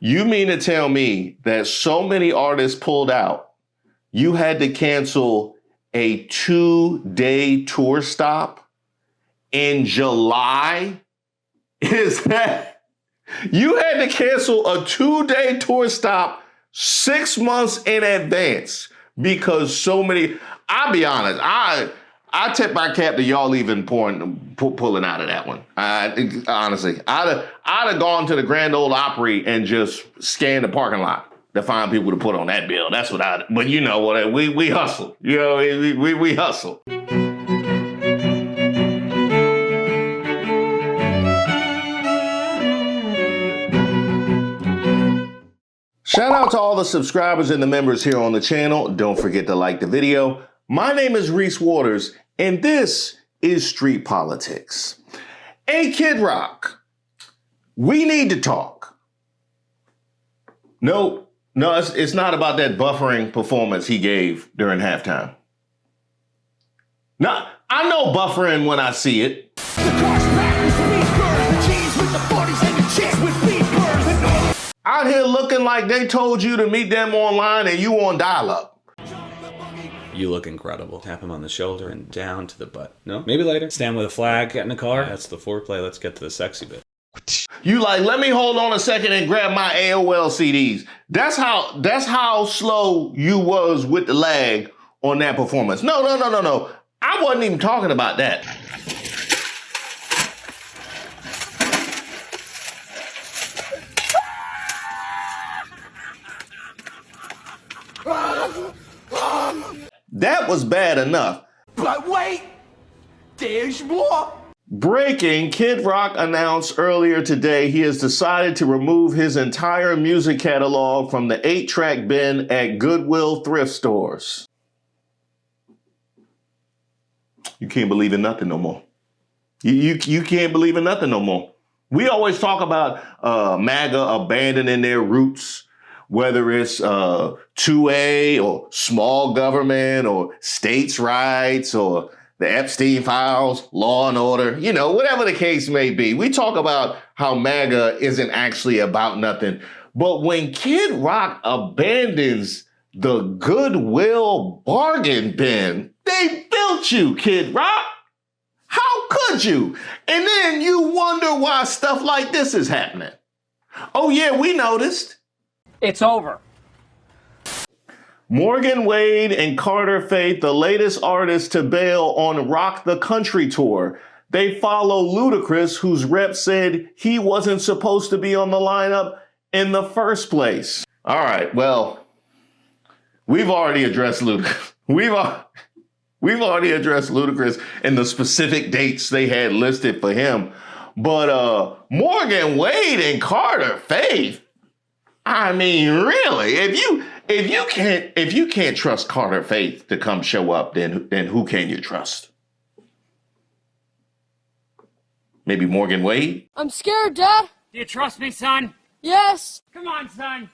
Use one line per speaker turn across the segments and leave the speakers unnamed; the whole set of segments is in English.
You mean to tell me that so many artists pulled out, you had to cancel a 2-day tour stop in July? Is that, you had to cancel a 2-day tour stop 6 months in advance because so many, I'll be honest, I tip my cap to y'all even pulling out of that one. Honestly, I'd have gone to the Grand Ole Opry and just scanned the parking lot to find people to put on that bill. That's what but you know what, we hustle. You know, we hustle. Shout out to all the subscribers and the members here on the channel. Don't forget to like the video. My name is Reese Waters, and this is Street Politics. Hey, Kid Rock, we need to talk. No, it's not about that buffering performance he gave during halftime. No, I know buffering when I see it. Out here looking like they told you to meet them online and you on dial-up.
You look incredible. Tap him on the shoulder and down to the butt. No? Maybe later. Stand with a flag, get in the car. That's the foreplay. Let's get to the sexy bit.
You like, let me hold on a second and grab my AOL CDs. That's how slow you was with the lag on that performance. No. I wasn't even talking about that. That was bad enough.
But wait, there's more.
Breaking, Kid Rock announced earlier today he has decided to remove his entire music catalog from the 8-track bin at Goodwill thrift stores. You can't believe in nothing no more. You can't believe in nothing no more. We always talk about MAGA abandoning their roots, whether it's 2A or small government or states' rights or the Epstein files, law and order, you know, whatever the case may be. We talk about how MAGA isn't actually about nothing. But when Kid Rock abandons the Goodwill bargain bin, they built you, Kid Rock. How could you? And then you wonder why stuff like this is happening. Oh yeah, we noticed.
It's over.
Morgan Wade and Carter Faith, the latest artists to bail on Rock the Country tour. They follow Ludacris, whose rep said he wasn't supposed to be on the lineup in the first place. All right, well, we've already addressed Ludacris. We've already addressed Ludacris and the specific dates they had listed for him. But Morgan Wade and Carter Faith, I mean, really, if you can't trust Carter Faith to come show up, then who can you trust? Maybe Morgan Wade?
I'm scared, Dad.
Do you trust me, son?
Yes.
Come on, son.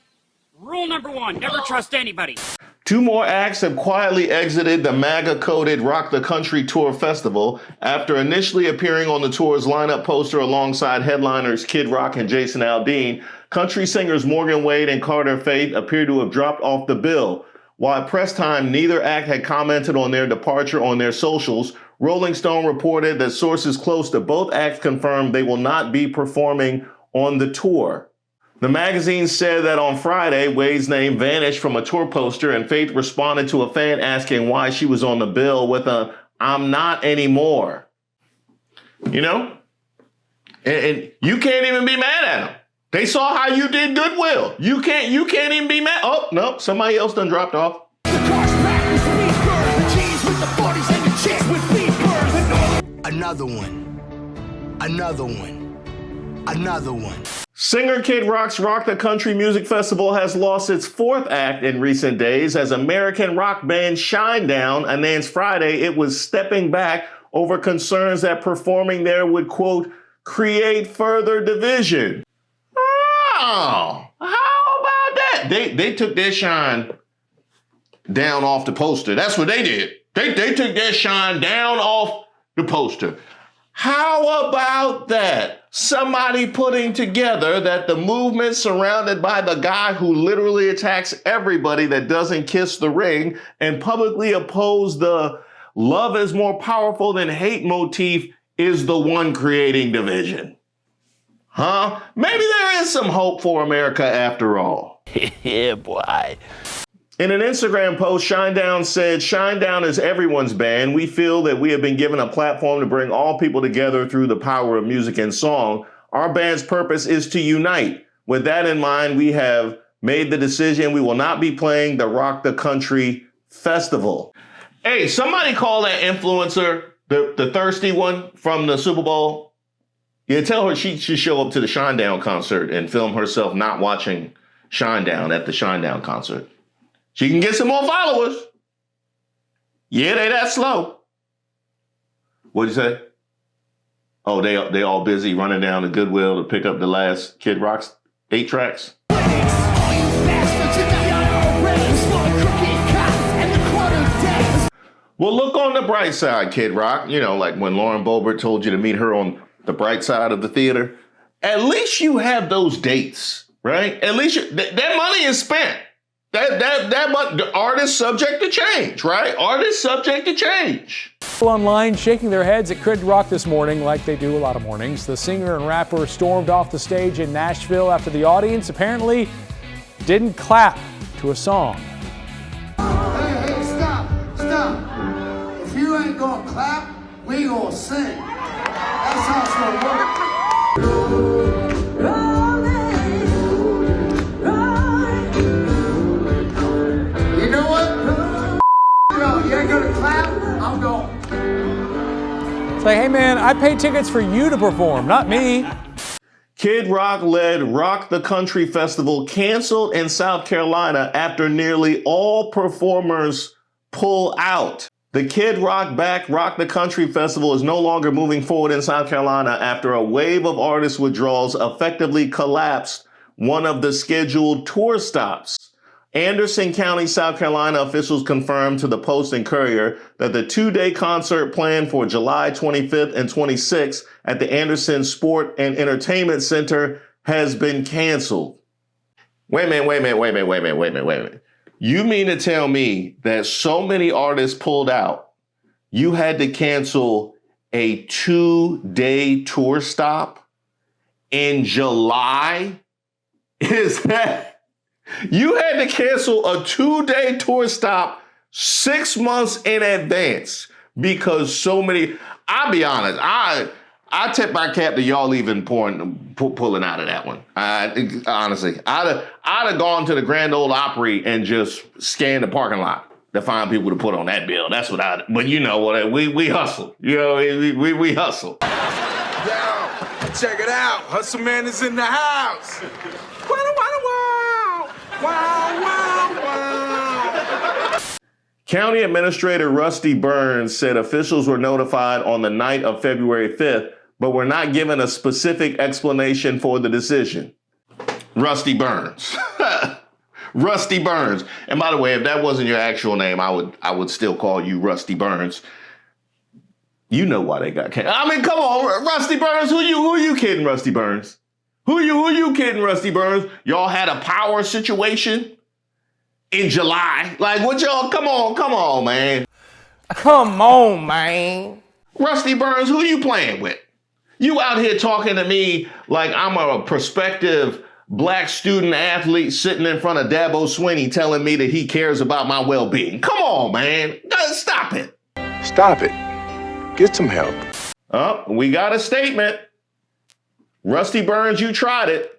Rule number 1, never trust anybody.
2 more acts have quietly exited the MAGA-coded Rock the Country Tour Festival after initially appearing on the tour's lineup poster alongside headliners Kid Rock and Jason Aldean. Country singers Morgan Wade and Carter Faith appear to have dropped off the bill. While at press time, neither act had commented on their departure on their socials. Rolling Stone reported that sources close to both acts confirmed they will not be performing on the tour. The magazine said that on Friday, Wade's name vanished from a tour poster and Faith responded to a fan asking why she was on the bill with a, "I'm not anymore." You know? And you can't even be mad at them. They saw how you did Goodwill. You can't even be mad. Oh, no, somebody else done dropped off.
Another one. Another one. Another one.
Singer Kid Rock's Rock the Country Music Festival has lost its 4th act in recent days as American rock band Shinedown announced Friday it was stepping back over concerns that performing there would, quote, create further division. Oh, how about that? They took their shine down off the poster. That's what they did. They took their shine down off the poster. How about that? Somebody putting together that the movement surrounded by the guy who literally attacks everybody that doesn't kiss the ring and publicly oppose the love is more powerful than hate motif is the one creating division. Huh? Maybe there is some hope for America after all.
Yeah, boy.
In an Instagram post, Shinedown said, Shinedown is everyone's band. We feel that we have been given a platform to bring all people together through the power of music and song. Our band's purpose is to unite. With that in mind, we have made the decision we will not be playing the Rock the Country Festival. Hey, somebody call that influencer, the thirsty one from the Super Bowl. Yeah, tell her she should show up to the Shinedown concert and film herself not watching Shinedown at the Shinedown concert. She can get some more followers. Yeah, they that slow. What'd you say? Oh, they all busy running down to Goodwill to pick up the last Kid Rock's 8 tracks. Well, look on the bright side, Kid Rock. You know, like when Lauren Boebert told you to meet her on the bright side of the theater. At least you have those dates, right? At least that money is spent. The artist subject to change, right? Artist subject to change.
People online shaking their heads at Kid Rock this morning like they do a lot of mornings. The singer and rapper stormed off the stage in Nashville after the audience apparently didn't clap to a song.
Hey, stop. If you ain't gonna clap, we gonna sing. That's how it's gonna work. You know what? You ain't gonna clap, I'm going.
It's like, hey man, I paid tickets for you to perform, not me.
Kid Rock-led Rock the Country Festival canceled in South Carolina after nearly all performers pull out. The Kid Rock-backed Rock the Country Festival is no longer moving forward in South Carolina after a wave of artist withdrawals effectively collapsed one of the scheduled tour stops. Anderson County, South Carolina officials confirmed to the Post and Courier that the 2-day concert planned for July 25th and 26th at the Anderson Sport and Entertainment Center has been canceled. Wait a minute. You mean to tell me that so many artists pulled out, you had to cancel a 2-day tour stop in July? Is that... You had to cancel a 2-day tour stop 6 months in advance because so many, I'll be honest, I tip my cap to y'all even pulling out of that one. Honestly, I'd have gone to the Grand Ole Opry and just scanned the parking lot to find people to put on that bill. That's what but you know what, we hustle. You know, we hustle.
Yo, check it out. Hustle Man is in the house. Wow.
County Administrator Rusty Burns said officials were notified on the night of February 5th, but were not given a specific explanation for the decision. Rusty Burns. Rusty Burns. And by the way, if that wasn't your actual name, I would still call you Rusty Burns. You know why they got canceled. I mean, come on, Rusty Burns. Who you kidding, Rusty Burns? Who you kidding, Rusty Burns? Y'all had a power situation in July. Like, what y'all, come on, man.
Come on, man.
Rusty Burns, who you playing with? You out here talking to me like I'm a prospective black student athlete sitting in front of Dabo Swinney telling me that he cares about my well-being. Come on, man. Stop it.
Stop it. Get some help.
Oh, we got a statement. Rusty Burns, you tried it.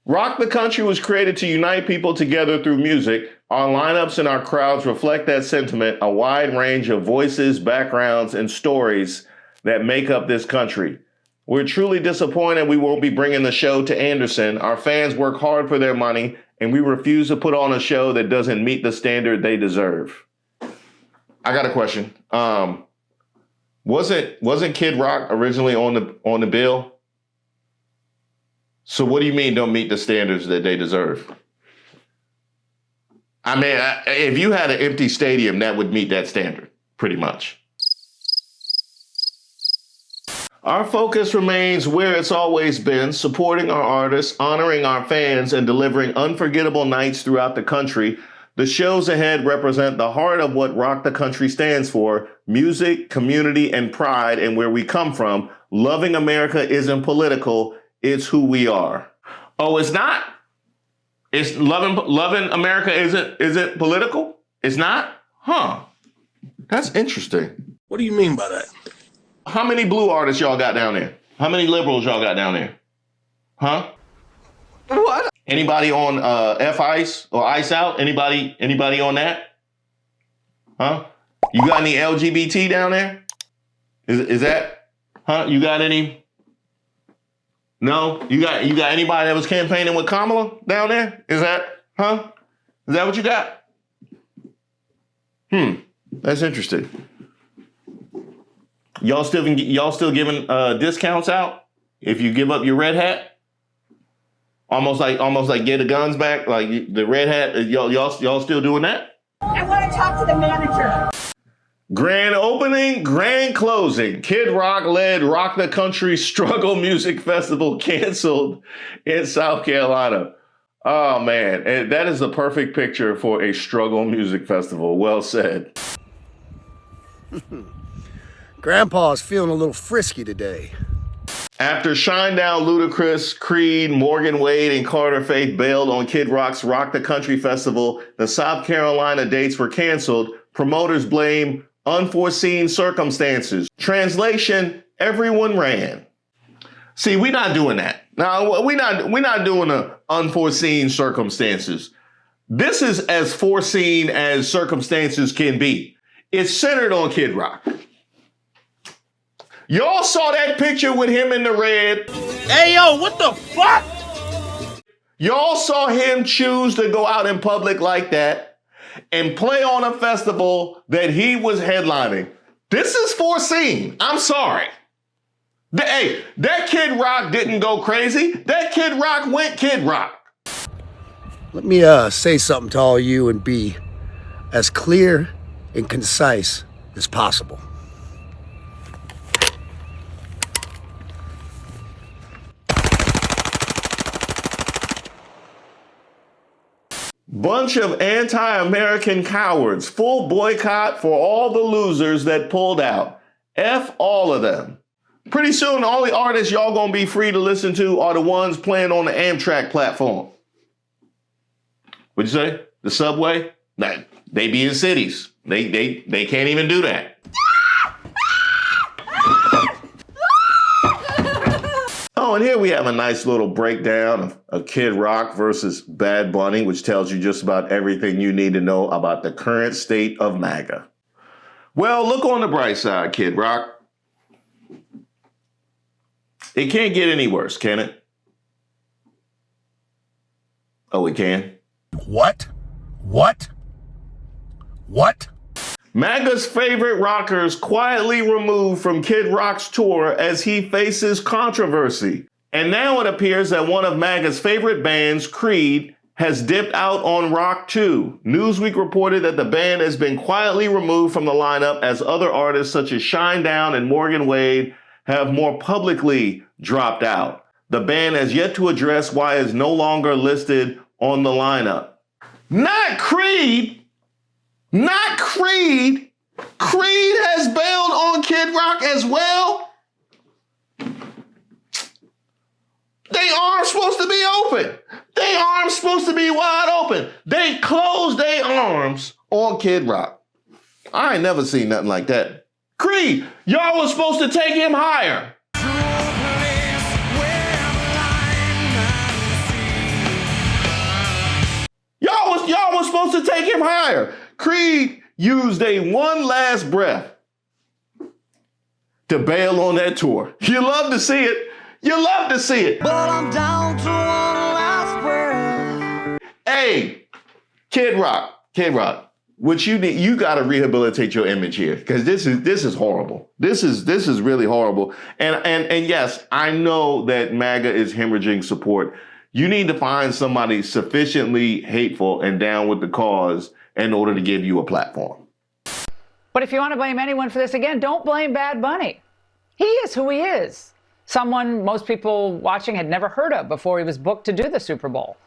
Rock the Country was created to unite people together through music. Our lineups and our crowds reflect that sentiment, a wide range of voices, backgrounds, and stories that make up this country. We're truly disappointed we won't be bringing the show to Anderson. Our fans work hard for their money, and we refuse to put on a show that doesn't meet the standard they deserve. I got a question. Wasn't Kid Rock originally on the bill? So what do you mean don't meet the standards that they deserve? I mean, if you had an empty stadium, that would meet that standard, pretty much. Our focus remains where it's always been, supporting our artists, honoring our fans, and delivering unforgettable nights throughout the country. The shows ahead represent the heart of what Rock the Country stands for: music, community, and pride in where we come from. Loving America isn't political, it's who we are. Oh, it's not? It's loving America isn't political? It's not? Huh. That's interesting.
What do you mean by that?
How many blue artists y'all got down there? How many liberals y'all got down there? Huh?
What?
Anybody on F-Ice or Ice Out? Anybody on that? Huh? You got any LGBT down there? Is that? Huh? You got any? No? You got anybody that was campaigning with Kamala down there? Is that? Huh? Is that what you got? That's interesting. Y'all still giving discounts out if you give up your red hat? Almost like get the guns back, like the red hat. Y'all still doing that?
I want to talk to the manager.
Grand opening, grand closing. Kid Rock led Rock the Country Struggle Music Festival canceled in South Carolina. Oh man, and that is the perfect picture for a struggle music festival. Well said.
Grandpa's feeling a little frisky today.
After Shinedown, Ludacris, Creed, Morgan Wade, and Carter Faith bailed on Kid Rock's Rock the Country Festival, the South Carolina dates were canceled. Promoters blame unforeseen circumstances. Translation, everyone ran. See, we're not doing that. Now, we're not doing the unforeseen circumstances. This is as foreseen as circumstances can be. It's centered on Kid Rock. Y'all saw that picture with him in the red.
Hey, yo, what the fuck?
Y'all saw him choose to go out in public like that and play on a festival that he was headlining. This is foreseen. I'm sorry. Hey, that Kid Rock didn't go crazy. That Kid Rock went Kid Rock.
Let me say something to all you and be as clear and concise as possible.
Bunch of anti-American cowards. Full boycott for all the losers that pulled out. F all of them. Pretty soon, the only artists y'all gonna be free to listen to are the ones playing on the Amtrak platform. What'd you say? The subway? Nah, they be in cities. They can't even do that. Oh, and here we have a nice little breakdown of Kid Rock versus Bad Bunny, which tells you just about everything you need to know about the current state of MAGA. Well, look on the bright side, Kid Rock. It can't get any worse, can it? Oh, it can?
What?
MAGA's favorite rockers quietly removed from Kid Rock's tour as he faces controversy. And now it appears that one of MAGA's favorite bands, Creed, has dipped out on Rock too. Newsweek reported that the band has been quietly removed from the lineup as other artists such as Shinedown and Morgan Wade have more publicly dropped out. The band has yet to address why it's no longer listed on the lineup. Not Creed! Not Creed! Creed has bailed on Kid Rock as well? They arms supposed to be open. They arms supposed to be wide open. They closed their arms on Kid Rock. I ain't never seen nothing like that. Creed, y'all was supposed to take him higher. Y'all was supposed to take him higher. Creed used a one last breath to bail on that tour. You love to see it. You love to see it.
But I'm down to one last breath.
Hey, Kid Rock, what you need, you got to rehabilitate your image here because this is horrible. This is really horrible. And yes, I know that MAGA is hemorrhaging support. You need to find somebody sufficiently hateful and down with the cause in order to give you a platform.
But if you want to blame anyone for this again, don't blame Bad Bunny.
He is who he is. Someone most people watching had never heard of before he was booked to do the Super Bowl.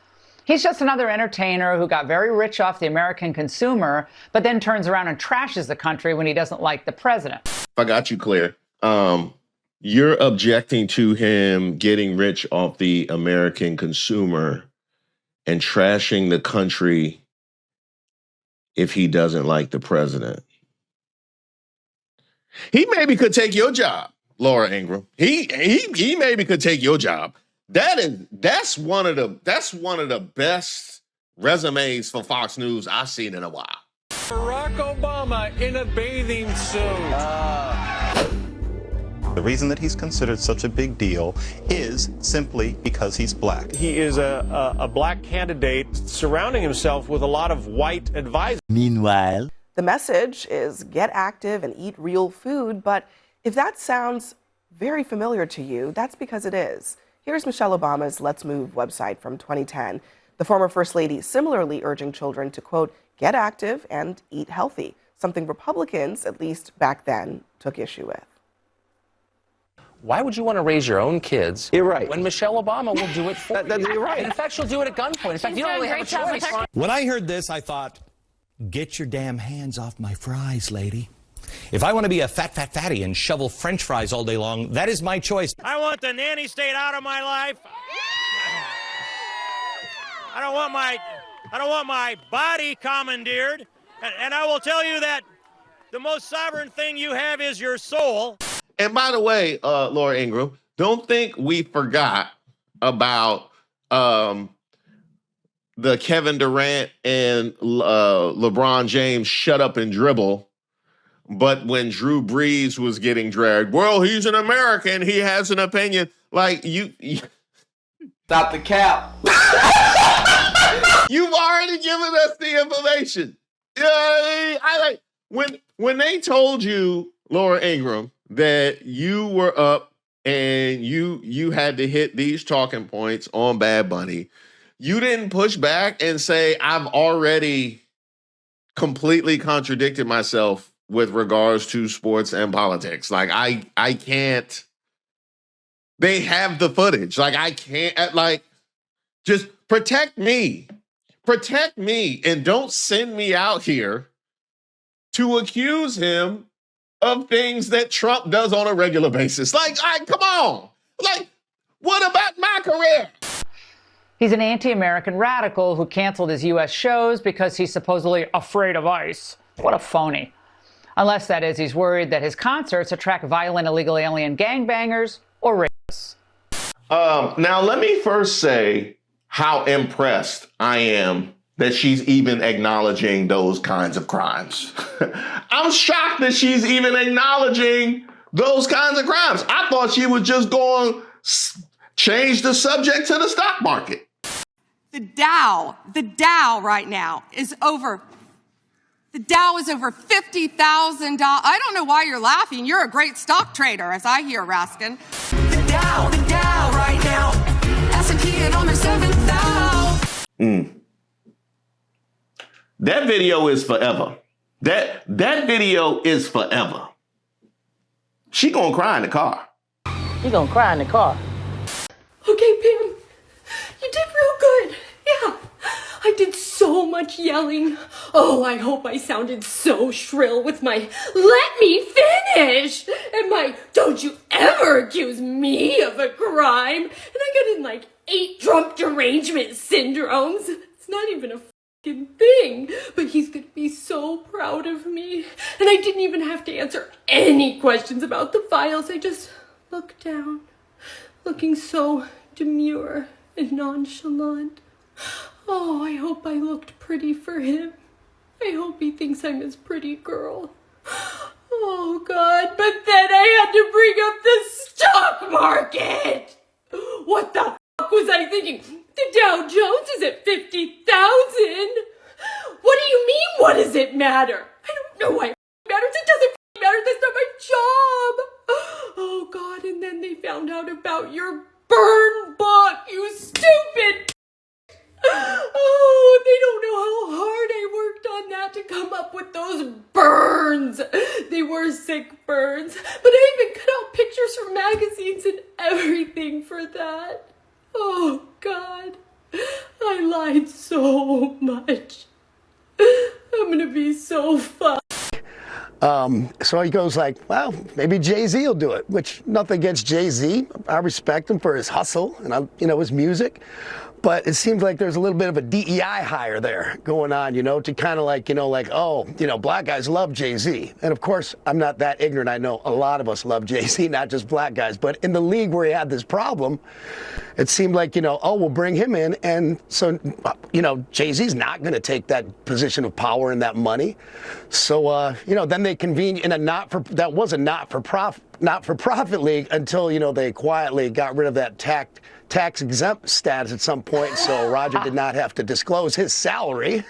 He's just another entertainer who got very rich off the American consumer, but then turns around and trashes the country when he doesn't like the president.
I got you clear. You're objecting to him getting rich off the American consumer and trashing the country if he doesn't like the president. He maybe could take your job, Laura Ingraham. He maybe could take your job. That's one of the best resumes for Fox News I've seen in a while.
Barack Obama in a bathing suit.
The reason that he's considered such a big deal is simply because he's black.
He is a black candidate surrounding himself with a lot of white advisors.
Meanwhile,
the message is get active and eat real food, but if that sounds very familiar to you, that's because it is. Here's Michelle Obama's Let's Move website from 2010. The former First Lady similarly urging children to, quote, get active and eat healthy, something Republicans, at least back then, took issue with.
Why would you want to raise your own kids?
You're right.
When Michelle Obama will do it for you?
You're right.
And in fact, she'll do it at gunpoint. In fact, you don't really have a choice.
When I heard this, I thought, get your damn hands off my fries, lady. If I want to be a fatty and shovel French fries all day long, that is my choice.
I want the nanny state out of my life. I don't want my body commandeered. And I will tell you that the most sovereign thing you have is your soul.
And by the way, Laura Ingraham, don't think we forgot about the Kevin Durant and LeBron James shut up and dribble. But when Drew Brees was getting dragged, well, he's an American. He has an opinion. Like, you
stop the cap.
You've already given us the information. You know what I mean? When they told you, Laura Ingraham, that you were up and you had to hit these talking points on Bad Bunny, you didn't push back and say, I've already completely contradicted myself with regards to sports and politics. Like, I can't. They have the footage. Like, I can't, like, just protect me. Protect me and don't send me out here to accuse him of things that Trump does on a regular basis. Like, come on. Like, what about my career?
He's an anti-American radical who canceled his U.S. shows because he's supposedly afraid of ICE. What a phony. Unless, that is, he's worried that his concerts attract violent illegal alien gangbangers or rapists.
Now, let me first say how impressed I am that she's even acknowledging those kinds of crimes. I'm shocked that she's even acknowledging those kinds of crimes. I thought she was just going to change the subject to the stock market.
The Dow right now is over. The Dow is over $50,000. I don't know why you're laughing. You're a great stock trader, as I hear, Raskin. The Dow right now. S&P at almost 7,000.
That video is forever. That video is forever. She gonna cry in the car.
You gonna cry in the car.
Okay, Pam, you did real good. Yeah, I did so much yelling. Oh, I hope I sounded so shrill with my "let me finish" and my "don't you ever accuse me of a crime." And I got in like 8 Trump derangement syndromes. It's not even a fucking thing, but he's gonna be so proud of me. And I didn't even have to answer any questions about the files. I just looked down, looking so demure and nonchalant. Oh, I hope I looked pretty for him. I hope he thinks I'm his pretty girl. Oh, God, but then I had to bring up the stock market. What the fuck was I thinking? The Dow Jones is at 50,000. What do you mean, what does it matter? I don't know why it matters. It doesn't matter. That's not my job. Oh, God, and then they found out about your burn book, you stupid. Oh, they don't know how hard I worked on that to come up with those burns. They were sick burns, but I even cut out pictures so much. I'm gonna be so fucked.
So he goes like, well, maybe Jay-Z will do it, which nothing against Jay-Z. I respect him for his hustle and, his music. But it seems like there's a little bit of a DEI hire there going on, to kind of like, black guys love Jay-Z. And of course, I'm not that ignorant. I know a lot of us love Jay-Z, not just black guys. But in the league where he had this problem, it seemed like, we'll bring him in. And so, Jay-Z's not going to take that position of power and that money. So, then they convened in a not for profit league until, they quietly got rid of that tax exempt status at some point, so Roger did not have to disclose his salary.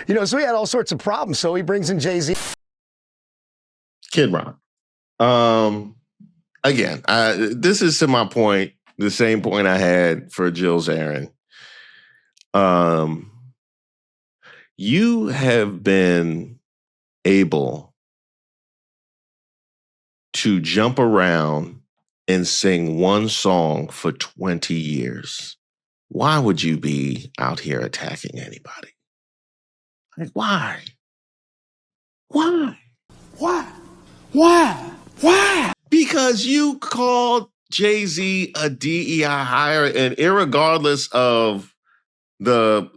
So he had all sorts of problems. So he brings in Jay-Z.
Kid Rock. Again, this is to my point, the same point I had for Jill Zarin. You have been able to jump around and sing one song for 20 years. Why would you be out here attacking anybody? Like, why? Why?
Why? Why? Why?
Because you called Jay-Z a DEI hire, and irregardless of the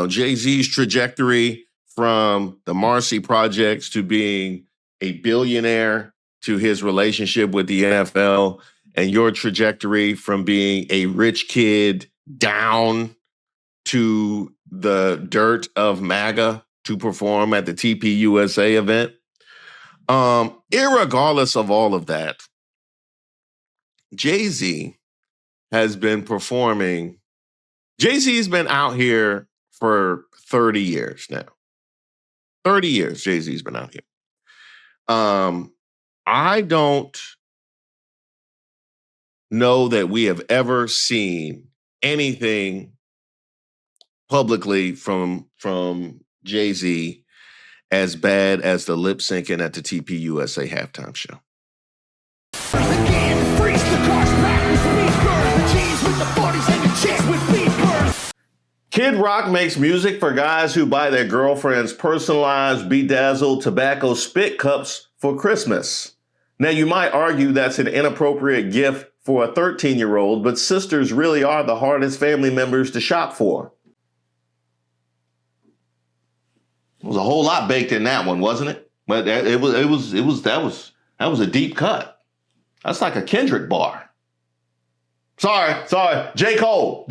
Jay-Z's trajectory from the Marcy projects to being a billionaire, to his relationship with the NFL, and your trajectory from being a rich kid down to the dirt of MAGA to perform at the TPUSA event. Irregardless of all of that, Jay-Z has been performing. Jay-Z's been out here for 30 years now. 30 years Jay-Z's been out here. I don't know that we have ever seen anything publicly from Jay-Z as bad as the lip syncing at the TPUSA halftime show. Kid Rock makes music for guys who buy their girlfriends personalized bedazzled tobacco spit cups for Christmas. Now, you might argue that's an inappropriate gift for a 13-year-old, but sisters really are the hardest family members to shop for. There was a whole lot baked in that one, wasn't it? But that was a deep cut. That's like a Kendrick bar. Sorry. J. Cole.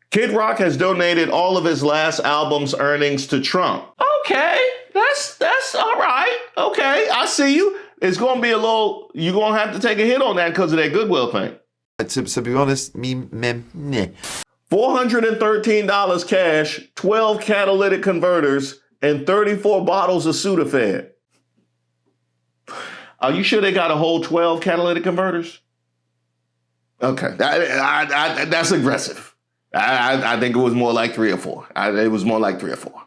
Kid Rock has donated all of his last album's earnings to Trump. Okay, that's all right. Okay, I see you. It's going to be you're going to have to take a hit on that because of that Goodwill thing.
To be honest,
$413 cash, 12 catalytic converters, and 34 bottles of Sudafed. Are you sure they got a whole 12 catalytic converters? Okay, that's aggressive. I think it was more like 3 or 4. It was more like 3 or 4.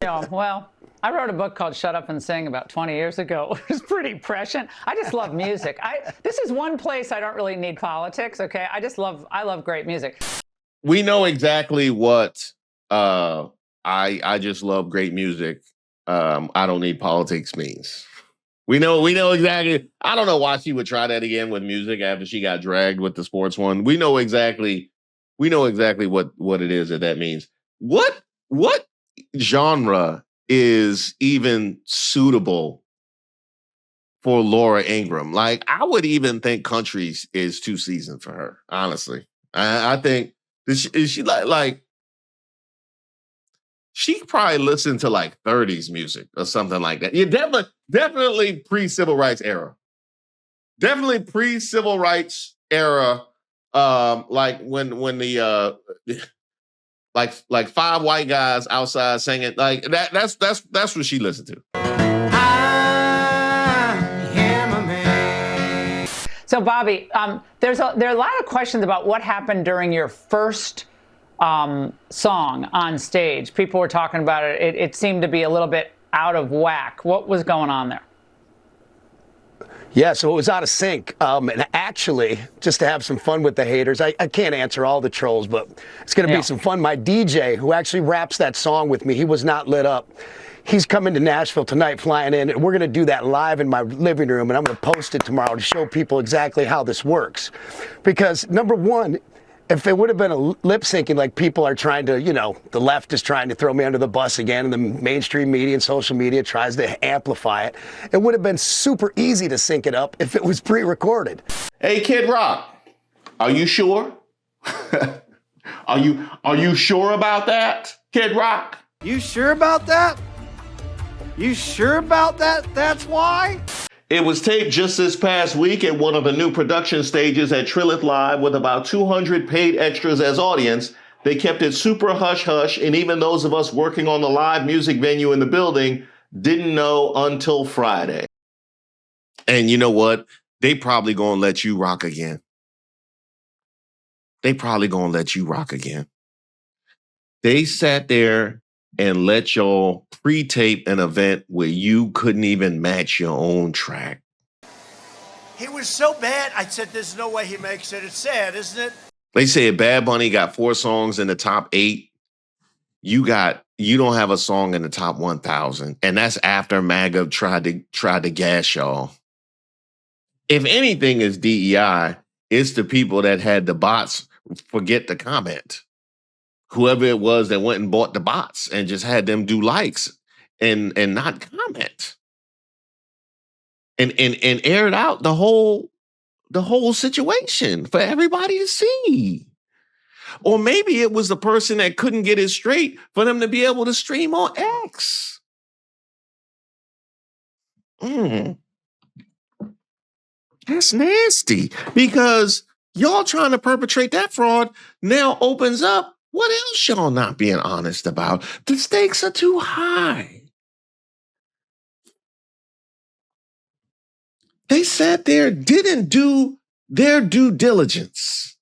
Yeah, well, I wrote a book called Shut Up and Sing about 20 years ago. It was pretty prescient. I just love music. This is one place I don't really need politics, okay? I love great music.
We know exactly what I just love great music. I don't need politics means. We know exactly. I don't know why she would try that again with music after she got dragged with the sports one. We know exactly what it is that means. What genre is even suitable for Laura Ingraham? Like, I would even think country is too seasoned for her, honestly. I think, is she like she probably listened to like 30s music or something like that. Yeah, definitely pre-civil rights era. Definitely pre-civil rights era. Like when the like 5 white guys outside singing like that's what she listened to.
So Bobby, there are a lot of questions about what happened during your first song on stage. People were talking about it. It seemed to be a little bit out of whack. What was going on there?
Yeah, so it was out of sync. And actually, just to have some fun with the haters, I can't answer all the trolls, but it's going to be some fun. My DJ, who actually raps that song with me, he was not lit up. He's coming to Nashville tonight, flying in, and we're going to do that live in my living room, and I'm going to post it tomorrow to show people exactly how this works. Because, number one, if it would have been a lip syncing like people are trying to, the left is trying to throw me under the bus again, and the mainstream media and social media tries to amplify it, it would have been super easy to sync it up if it was pre-recorded.
Hey, Kid Rock, are you sure? Are you sure about that, Kid Rock?
You sure about that? You sure about that? That's why?
It was taped just this past week at one of the new production stages at Trillith Live with about 200 paid extras as audience. They kept it super hush-hush, and even those of us working on the live music venue in the building didn't know until Friday.
And you know what? They probably gonna let you rock again. They probably gonna let you rock again. They sat there and let y'all pre-tape an event where you couldn't even match your own track.
He was so bad, I said, there's no way he makes it. It's sad, isn't it?
They said Bad Bunny got 4 songs in the top 8. You don't have a song in the top 1,000. And that's after MAGA tried to gas y'all. If anything is DEI, it's the people that had the bots forget to comment. Whoever it was that went and bought the bots and just had them do likes and not comment. And aired out the whole situation for everybody to see. Or maybe it was the person that couldn't get it straight for them to be able to stream on X. That's nasty, because y'all trying to perpetrate that fraud now opens up what else y'all not being honest about. The stakes are too high. They sat there, didn't do their due diligence,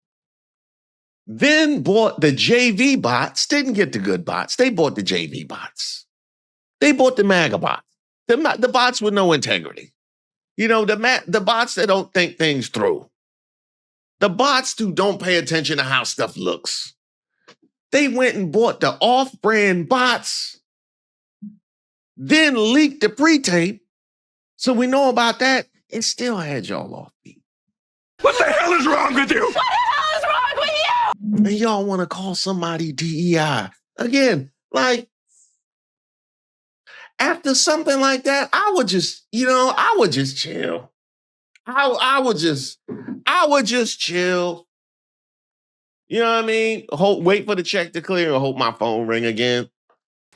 then bought the JV bots, didn't get the good bots. They bought the JV bots. They bought the MAGA bots. The bots with no integrity. The bots that don't think things through. The bots who don't pay attention to how stuff looks. They went and bought the off-brand bots, then leaked the pre-tape, so we know about that, and still had y'all off beat.
What the hell is wrong with you?
What the hell is wrong with you?
And y'all want to call somebody DEI. Again, after something like that, I would just chill. I would just chill. You know what I mean? Wait for the check to clear or hope my phone ring again.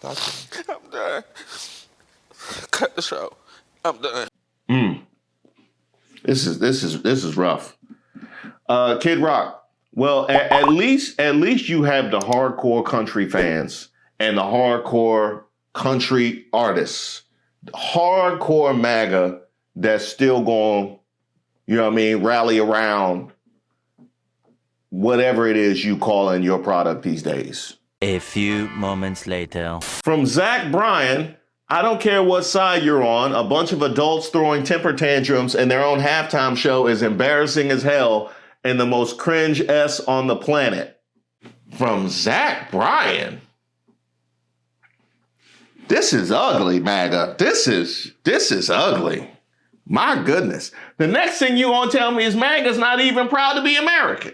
I'm done. Cut the show. I'm done.
This is rough. Kid Rock. Well, at least you have the hardcore country fans and the hardcore country artists, hardcore MAGA that's still going, rally around whatever it is you call in your product these days.
A few moments later.
From Zach Bryan, I don't care what side you're on, a bunch of adults throwing temper tantrums in their own halftime show is embarrassing as hell and the most cringe S on the planet. From Zach Bryan. This is ugly, MAGA. This is ugly. My goodness. The next thing you gonna tell me is MAGA's not even proud to be American.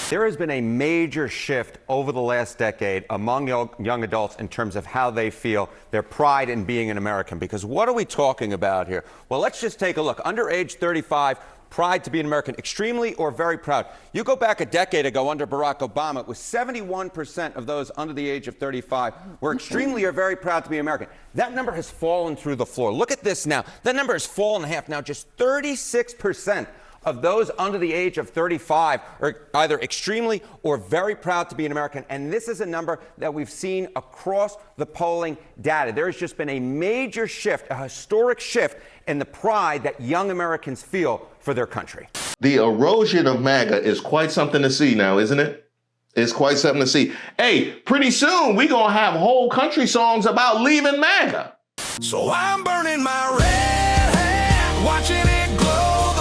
There has been a major shift over the last decade among young adults in terms of how they feel, their pride in being an American. Because what are we talking about here? Well, let's just take a look. Under age 35, pride to be an American, extremely or very proud. You go back a decade ago under Barack Obama, it was 71% of those under the age of 35 were extremely or very proud to be American. That number has fallen through the floor. Look at this now. That number has fallen in half. Now just 36% of those under the age of 35 are either extremely or very proud to be an American. And this is a number that we've seen across the polling data. There has just been a major shift, a historic shift in the pride that young Americans feel for their country.
The erosion of MAGA is quite something to see now, isn't it? It's quite something to see. Hey, pretty soon we gonna have whole country songs about leaving MAGA.
So I'm burning my red hat, watching it glow.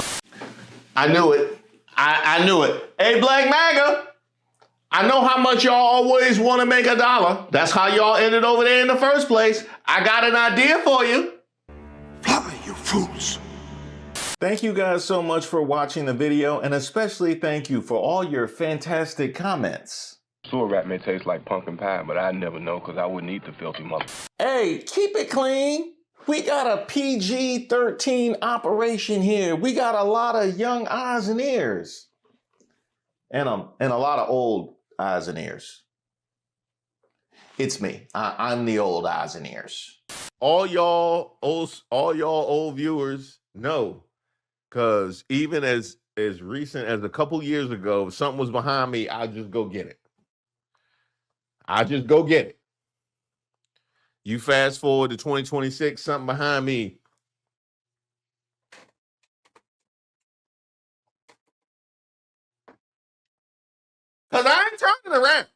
I knew it. I knew it. Hey, Black MAGA, I know how much y'all always want to make $1. That's how y'all ended over there in the first place. I got an idea for you.
Flower, you fools.
Thank you guys so much for watching the video, and especially thank you for all your fantastic comments.
Sewer rat may taste like pumpkin pie, but I'd never know because I wouldn't eat the filthy mother.
Hey, keep it clean. We got a PG-13 operation here. We got a lot of young eyes and ears. And a lot of old eyes and ears. It's me. I'm the old eyes and ears. All y'all old viewers know, because even as recent as a couple years ago, if something was behind me, I'd just go get it. I just go get it. You fast forward to 2026, something behind me. Because I ain't turning around.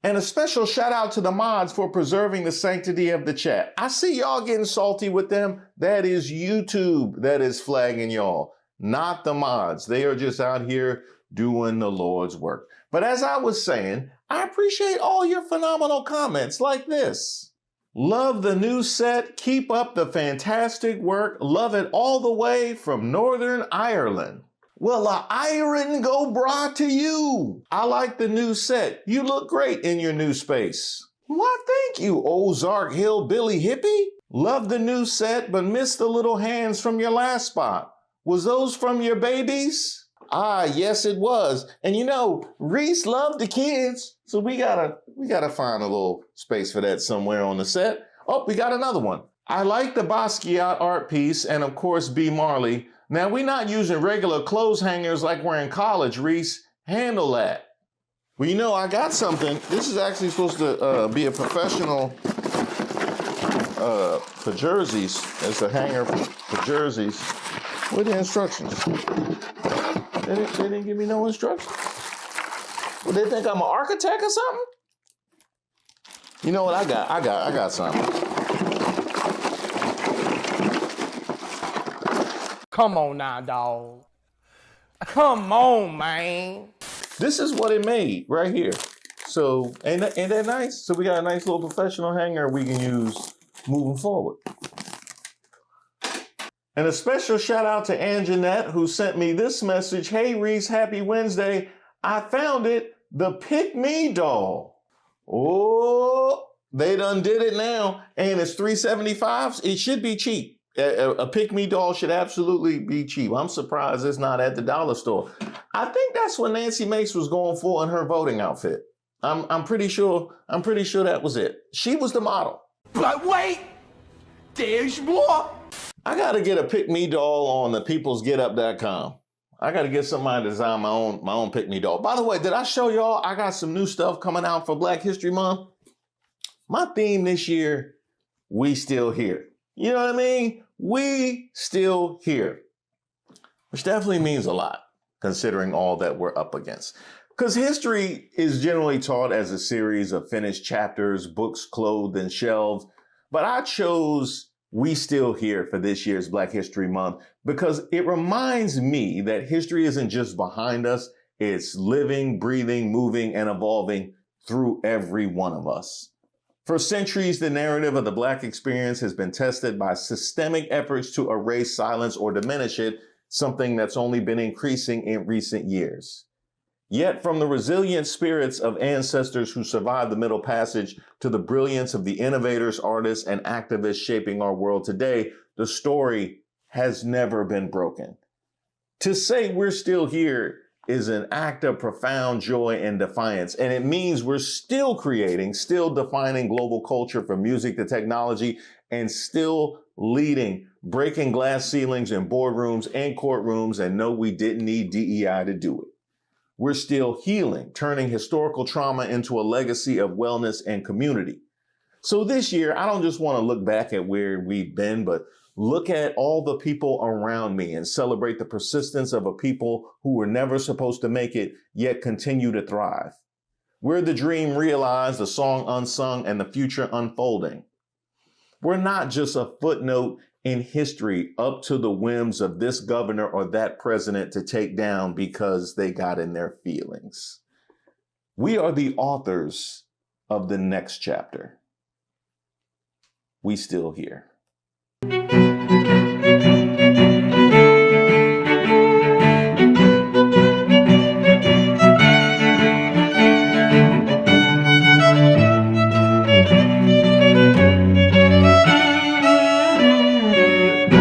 And a special shout out to the mods for preserving the sanctity of the chat. I see y'all getting salty with them. That is YouTube that is flagging y'all, not the mods. They are just out here doing the Lord's work. But as I was saying, I appreciate all your phenomenal comments like this. Love the new set. Keep up the fantastic work. Love it all the way from Northern Ireland. Well, a iron go bra to you. I like the new set. You look great in your new space. Why, thank you, Ozark Hillbilly Hippie. Love the new set, but missed the little hands from your last spot. Was those from your babies? Ah, yes, it was. And you know, Reese loved the kids, so we gotta find a little space for that somewhere on the set. Oh, we got another one. I like the Basquiat art piece, and of course, B. Marley. Now, we're not using regular clothes hangers like we're in college, Reese. Handle that. Well, you know, I got something. This is actually supposed to be a professional for jerseys. It's a hanger for jerseys. What are the instructions? They didn't give me no instructions. Well, they think I'm an architect or something? You know what I got something.
Come on now, dog. Come on, man.
This is what it made right here. So, ain't that nice? So we got a nice little professional hanger we can use moving forward. And a special shout out to Anjanette, who sent me this message. Hey, Reese, happy Wednesday. I found it, the Pick Me doll. Oh, they done did it now. And it's $375. It should be cheap. A Pick Me doll should absolutely be cheap. I'm surprised it's not at the dollar store. I think that's what Nancy Mace was going for in her voting outfit. I'm pretty sure that was it. She was the model.
But wait, there's more.
I gotta get a Pick Me doll on the peoplesgetup.com. I gotta get somebody to design my own Pick Me doll. By the way, did I show y'all I got some new stuff coming out for Black History Month? My theme this year, we still here. You know what I mean? We still here. Which definitely means a lot, considering all that we're up against. Because history is generally taught as a series of finished chapters, books clothed in shelves. But I chose We Still Here for this year's Black History Month because it reminds me that history isn't just behind us, it's living, breathing, moving, and evolving through every one of us. For centuries, the narrative of the Black experience has been tested by systemic efforts to erase, silence, or diminish it, something that's only been increasing in recent years. Yet, from the resilient spirits of ancestors who survived the Middle Passage to the brilliance of the innovators, artists, and activists shaping our world today, the story has never been broken. To say we're still here is an act of profound joy and defiance, and it means we're still creating, still defining global culture from music to technology, and still leading, breaking glass ceilings in boardrooms and courtrooms, and no, we didn't need DEI to do it. We're still healing, turning historical trauma into a legacy of wellness and community. So this year, I don't just want to look back at where we've been, but look at all the people around me and celebrate the persistence of a people who were never supposed to make it, yet continue to thrive. We're the dream realized, the song unsung, and the future unfolding. We're not just a footnote in history up to the whims of this governor or that president to take down because they got in their feelings. We are the authors of the next chapter. We still here.